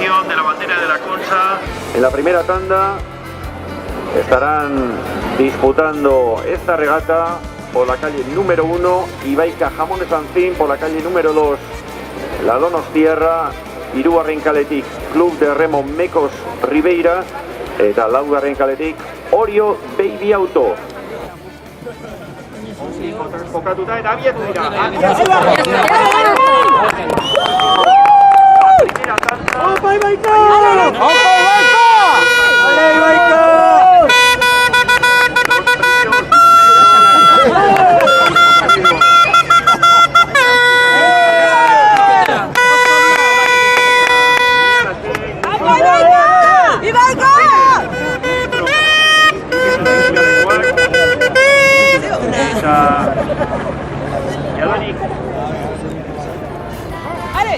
presentación de la bandera de la Concha. En la primera tanda estarán disputando esta regata por la calle número 1, Ibaica Jamones Ancín, por la calle número 2, la Donostierra, hirugarren kaletik Club de Remo Mecos Ribeira, eta laugarren kaletik Orio Baby Auto. Kokatuta eta abietu dira. Primera tanda. ¡Opa, Ibaica! ¡Opa, Ibaica! ¡Ale, Ibaica! Jadanik. Are!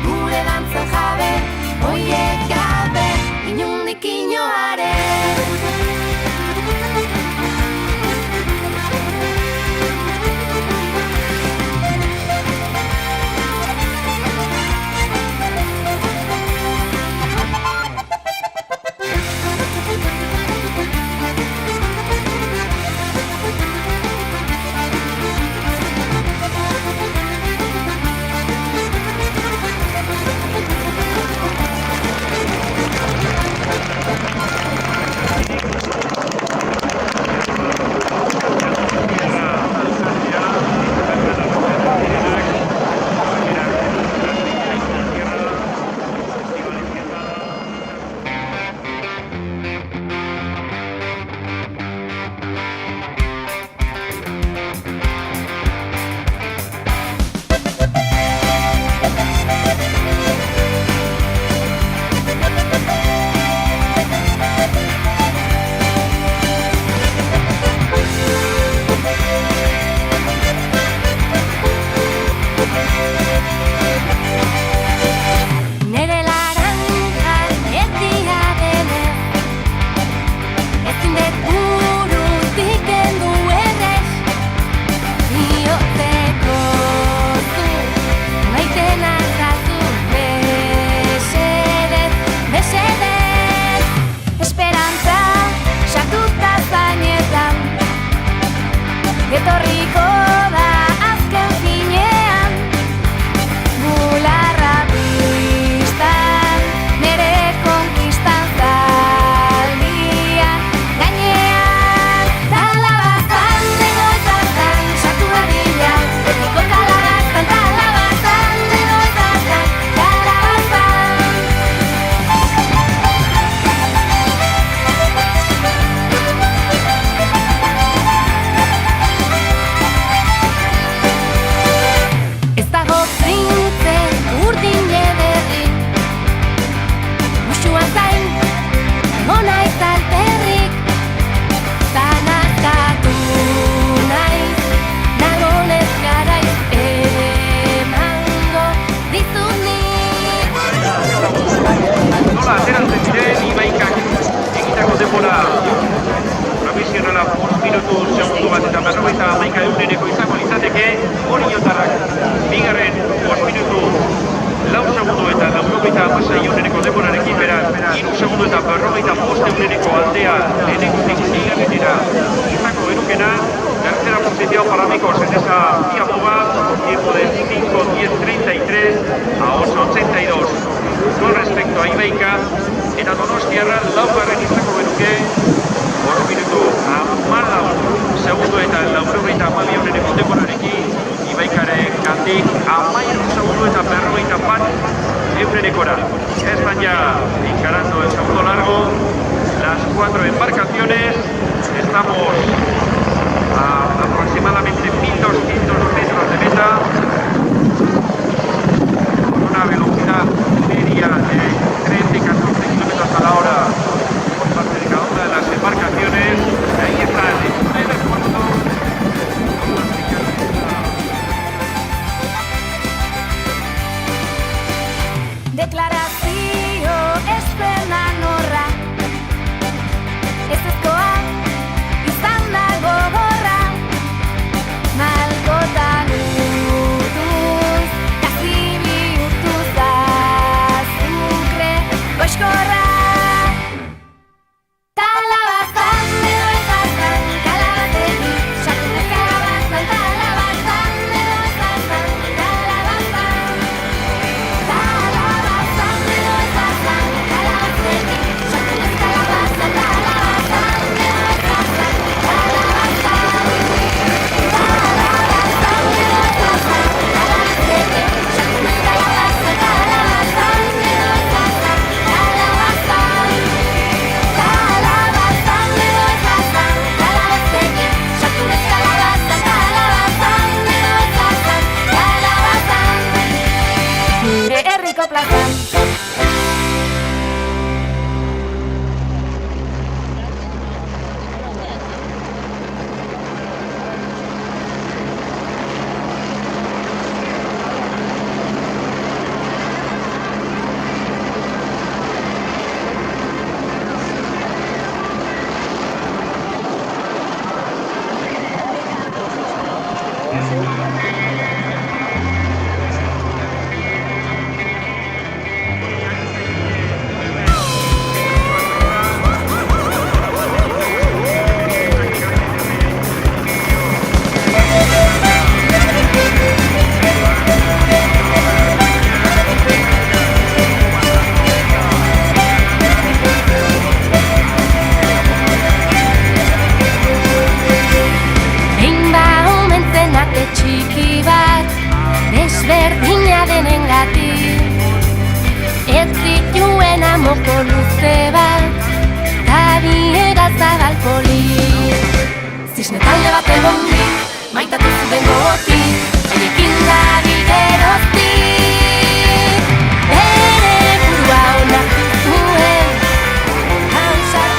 Gure dantza jabe, oiek gabe, inundik inoare. marka eguneneko izango izateke, Oriotarrak bigarren 5 minutu 4 segundo eta 96 eguneneko denborarekin beraz, 3 segundo eta 45 eguneneko aldea lehenengotik bigarrenera izango genukena. Tercera posición para Amigos en esa vía fuga, tiempo de 5:10:33 a 8:82. Con respecto a Ibeika, eta Donostiarra laugarren izango genuke, 5 minutu 14 segundo eta 92 eguneneko denborarekin, Ibeikaren gandik 13 segundo eta 41 egunenekora. Están ya encarando el segundo largo, las 4 embarcaciones, estamos a aproximadamente 1200 metros de meta, con una velocidad media de 13 y 14 kilómetros a la hora por parte de cada una de las embarcaciones. Ahí están en primer puerto. Deklarazio ez dena norra, ez ezkoa izan da gogorra, malkotan utuz, kasi bihurtuz da azukre goizkorra. Kalabazan edo ezazan, kalabazegi, sartu ez kalabazan, kalabazan edo ezazan, kalabazan. Kalabazan edo ezazan, kalabazegi, sartu ez kalabazan, kalabazan edo ezazan, kalabazan. Kalabazan edo ezazan, kalabazegi, sartu ez kalabazan, kalabazan edo ezazan, kalabazan. Kalabazan edo ezazan, kalabazegi, sartu ez kalabazan, kalabazan edo ezazan, kalabazan. Gure herriko plazan. Behin ba omen zen ate txiki bat, desberdina denengatik. Ez zituen amoko luze bat, ta biega zabal polit. Zisne talde bat egon dik, maitatu zuten gogotik, enekin da bideroztik. Bere burua onartu zuen, hausar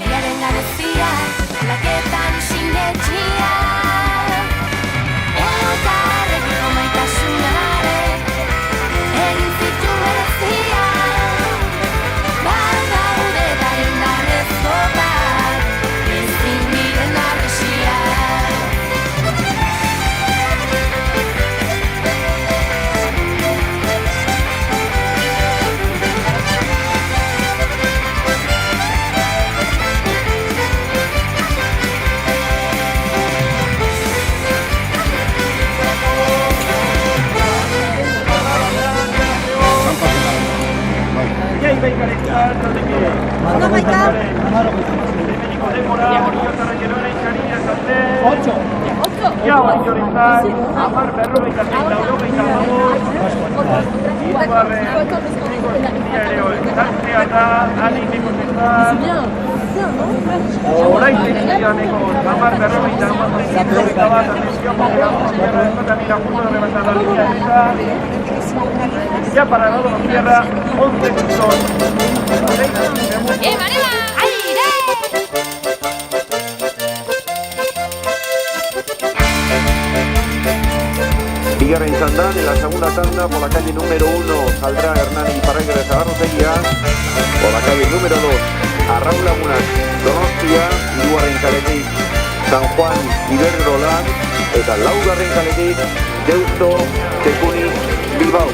Seme alaba ez zituen gain, bihurtu Ya para el lado de tierra, 11 minutos. ¡Eva, Eva! ¡Aire! Bigarren txandan, en la segunda tanda, por la calle número 1 saldrá Hernán Iparralde de Zagarrotegia, por la calle número 2 Arraun Lagunak Donostia, hirugarren kaletik San Juan Iberdrola, eta laugarren kaletik Deusto Tekuni Bilbao.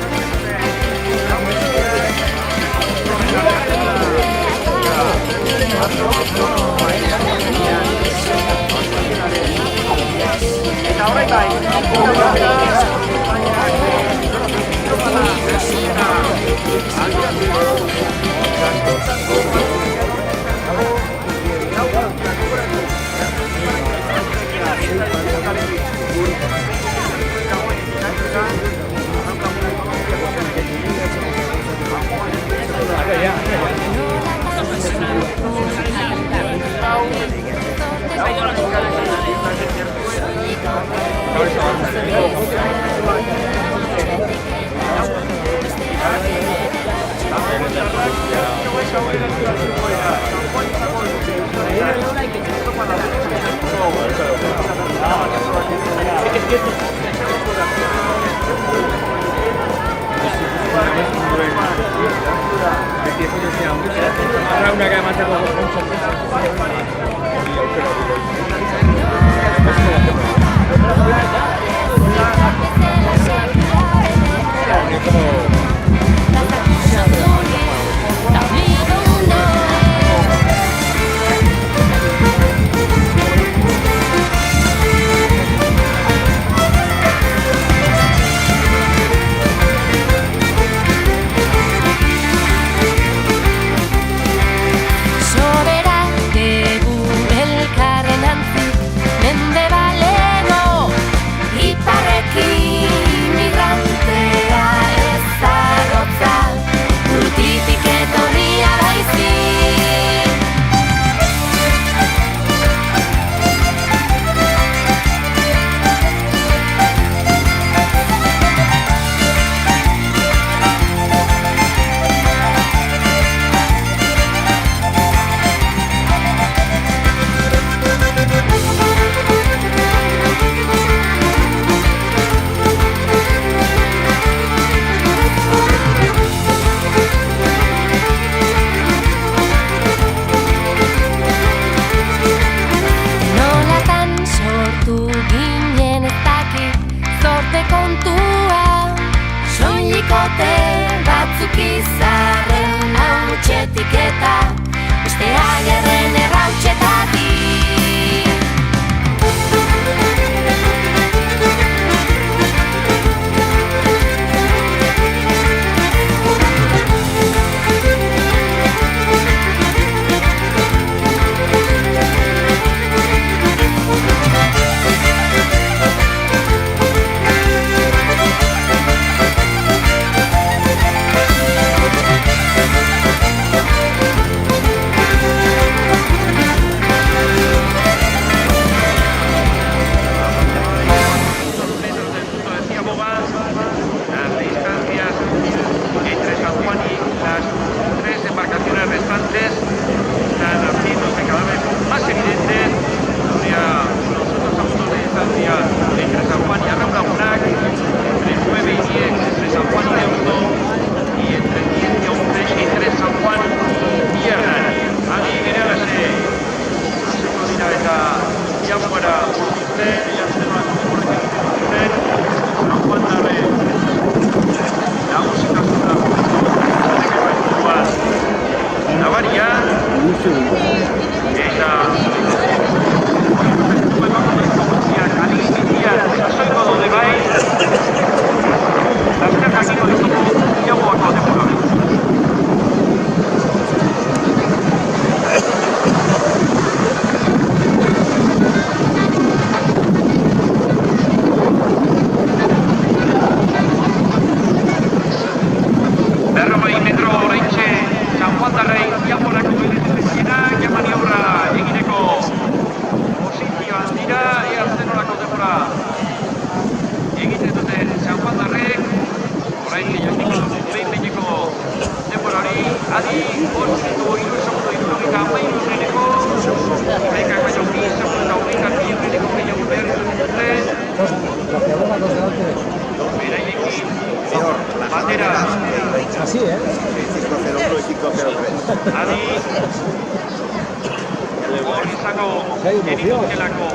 izango genituzkelako.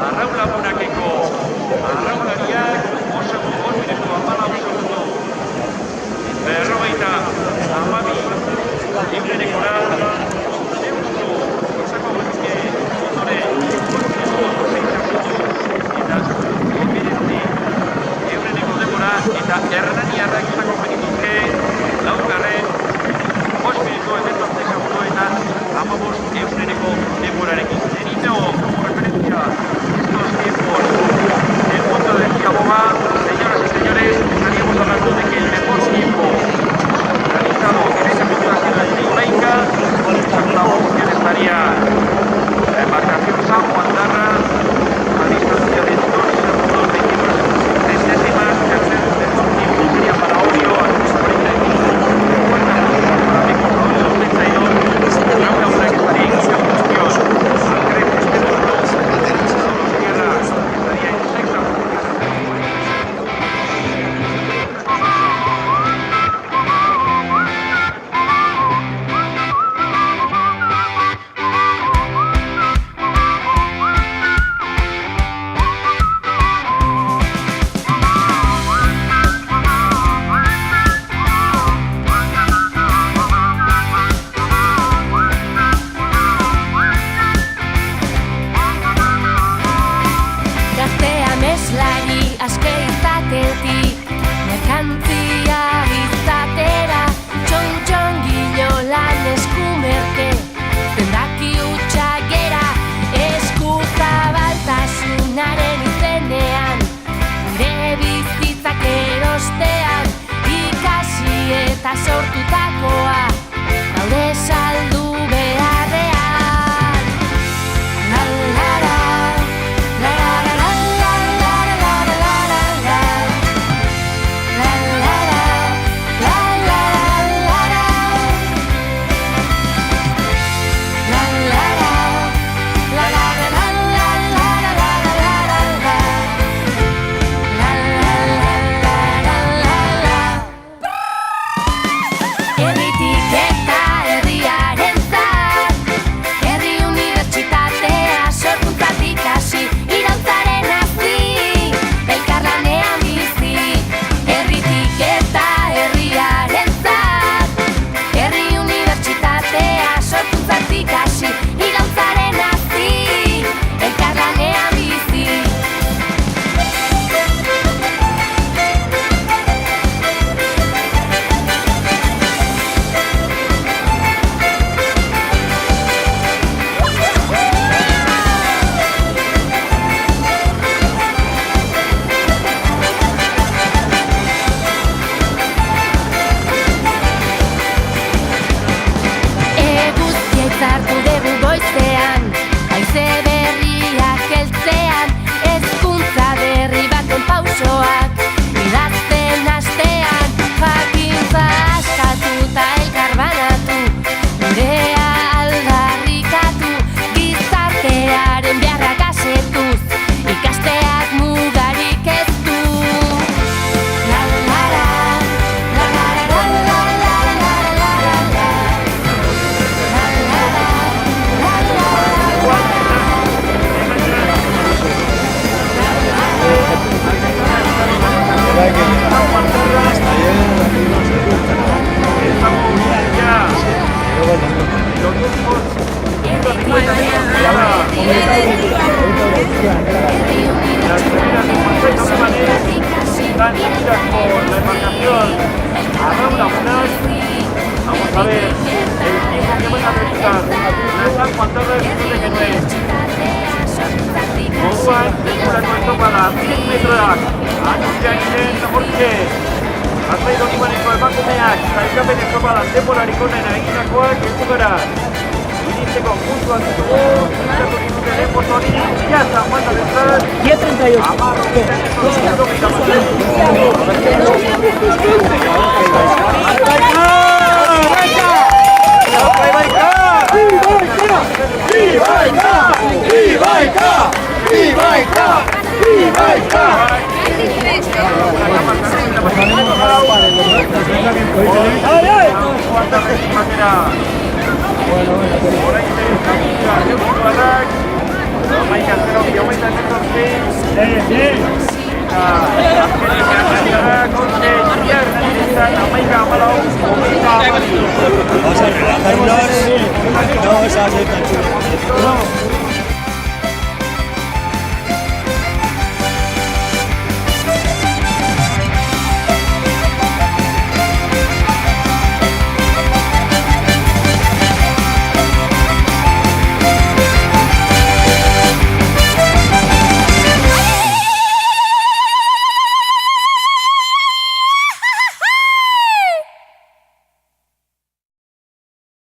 Arraun lagunakeko arraunlariak oso minutu 14 segundo. 52 eurenekora eusko izango genuke ondoren eta eureneko denbora eta Hernaniarrak izango genituzke laugarren 5 minutu eta 14 segundo eta 15 eureneko denborarekin. Teniendo como referencia estos tiempos del mundo del Giaboga, señoras y señores, estaríamos hablando de que el mejor tiempo realizado en ese momento ha sido el de Ulaika, la opción estaría la embarcación San Juan Darra a distancia de 2 segundos 22 centésimas, tercer mejor tiempo sería para Orio a 2:45, cuarta posición para México a 2:32, Laura Una que estaría en quinta posición, Alcref Estebulo, Carlos Guerra estaría en sexta posición. Gaztea meslari aske izatetik, merkantzia izatera, txon gilo lan eskumerke, zendaki hutsa gera, esku zabaltasunaren izenean, gure bizitzak erostean, ikasi eta sortutakoa, gaude saldu beharrean. La la la. La la la la la la la la la. La la la la la la la. La la la la la la la la la la la. La la la la. Herritik eta herriarentzat, herri unibertsitatea sorkuntzatik hasi, iraultzaren hazi, elkarlanean bizi. Herritik eta herriarentzat, herri unibertsitatea sorkuntzatik hasi, iraultzaren hazi, elkarlanean bizi. Eguzkia itzartu dugu goizean, haize berriak heltzean, hezkuntza berri baten pausoak, idazten hastean, jakintza askatuta elkar banatu, gurea aldarrikatu, gizartearen beharrak asetuz, ikasteak mugarik ez du. La la la, la la la la la la la la la. Transmitidas por la embarcación Arraun Lagunas. Vamos a ver el tiempo que van a realizar la San Juan Darra después de que moduan denborako estopala 100 metroak anuncia egiten Jorge Azaido Ibaneko emakumeak sailkapen estopalan denborarik onena eginakoak helbugara iristeko puntuak ditugu izatu dituzte denbortoni ya San Juan Darra 10:38 orain zabiltza Euskoarrak, amaika 0-28 eta azkenik Arrasarrak, onde Iria Hernanirentzat, amaika 14-22. Vamos a relajarnos, no vamos a hacer tan chulo.